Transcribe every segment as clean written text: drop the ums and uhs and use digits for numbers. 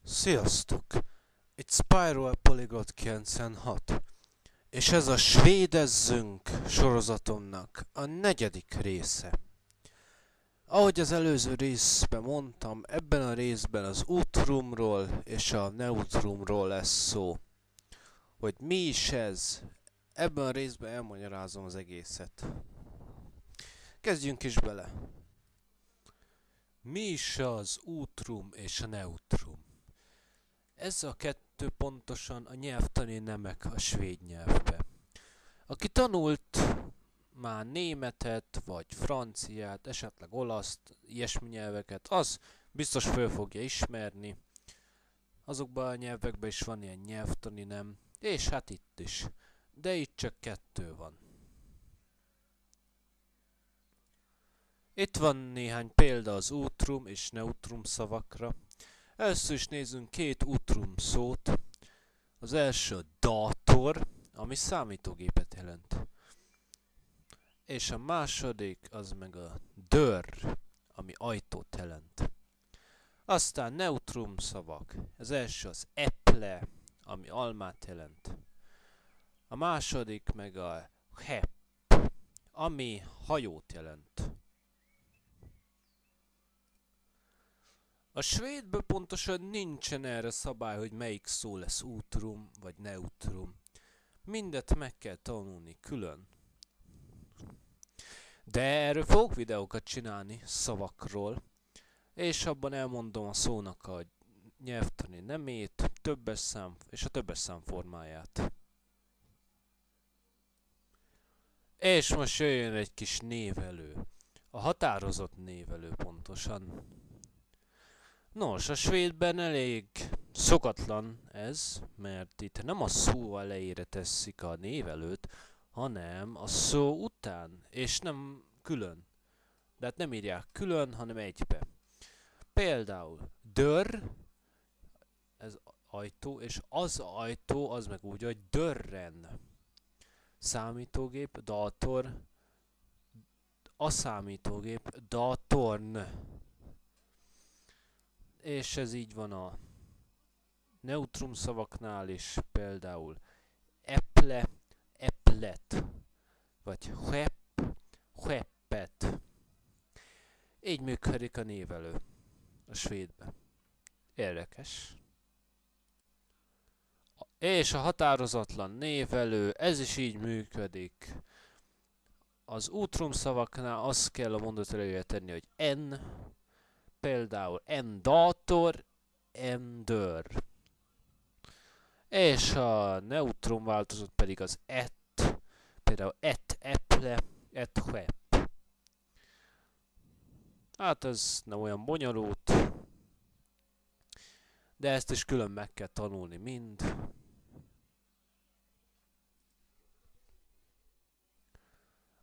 Sziasztok! Itt Spyro a Polyglot 96, és ez a Svédezzünk sorozatomnak a negyedik része. Ahogy az előző részben mondtam, ebben a részben az Utrumról és a Neutrumról lesz szó. Hogy mi is ez, ebben a részben elmagyarázom az egészet. Kezdjünk is bele. Mi is az Utrum és a Neutrum? Ez a kettő pontosan a nyelvtani nemek a svéd nyelvbe. Aki tanult már németet, vagy franciát, esetleg olaszt, ilyesmi nyelveket, az biztos föl fogja ismerni. Azokban a nyelvekben is van ilyen nyelvtani nem, és hát itt is. De itt csak kettő van. Itt van néhány példa az Utrum és Neutrum szavakra. Először is nézzünk két Utrum szót. Az első a dator, ami számítógépet jelent. És a második az meg a dörr, ami ajtót jelent. Aztán Neutrum szavak. Az első az eple, ami almát jelent. A második meg a hepp, ami hajót jelent. A svédből pontosan nincsen erre szabály, hogy melyik szó lesz Utrum vagy Neutrum. Mindet meg kell tanulni külön. De erről fogok videókat csinálni szavakról, és abban elmondom a szónak a nyelvtani nemét, többes szám és a többes szám formáját. És most jöjjön egy kis névelő. A határozott névelő pontosan. Nos, a svédben elég szokatlan ez, mert itt nem a szó elejére teszik a névelőt, hanem a szó után, és nem külön. De hát nem írják külön, hanem egybe. Például dörr, ez ajtó, és az ajtó az meg úgy, hogy dörren. Számítógép, dator, a számítógép, datorn. És ez így van a neutrum szavaknál is, például eple, eplet, vagy hepp, heppet. Így működik a névelő a svédben. Érdekes. És a határozatlan névelő, ez is így működik. Az Utrum szavaknál azt kell a mondat elejére tenni, hogy n, például en dator, en dörr. És a neutrum változat pedig az et, például et eple, et hepp. Hát ez nem olyan bonyolult, de ezt is külön meg kell tanulni mind.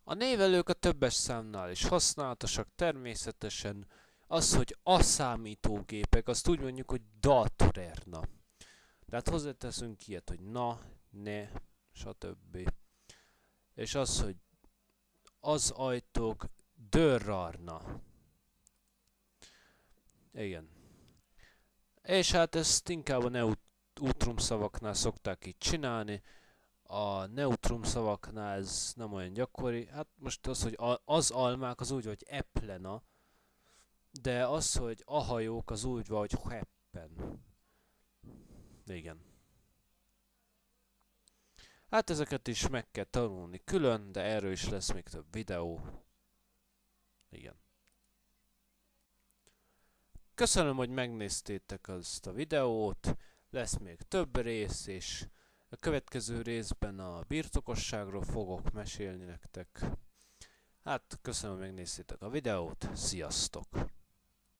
A névelők a többes számnál is használatosak természetesen. Az, hogy a számítógépek, azt úgy mondjuk, hogy datorerna. Tehát hozzáteszünk ilyet, hogy na, ne, stb. És az, hogy az ajtók dörrarna. Igen. És hát ezt inkább a neutrum szavaknál szokták így csinálni. A neutrum szavaknál ez nem olyan gyakori. Hát most az, hogy az almák, az úgy, hogy eplena. De az, hogy a hajók, az úgy van, hogy heppen. Igen. Hát ezeket is meg kell tanulni külön, de erről is lesz még több videó. Igen. Köszönöm, hogy megnéztétek azt a videót. Lesz még több rész, és a következő részben a birtokosságról fogok mesélni nektek. Hát köszönöm, hogy megnéztétek a videót. Sziasztok!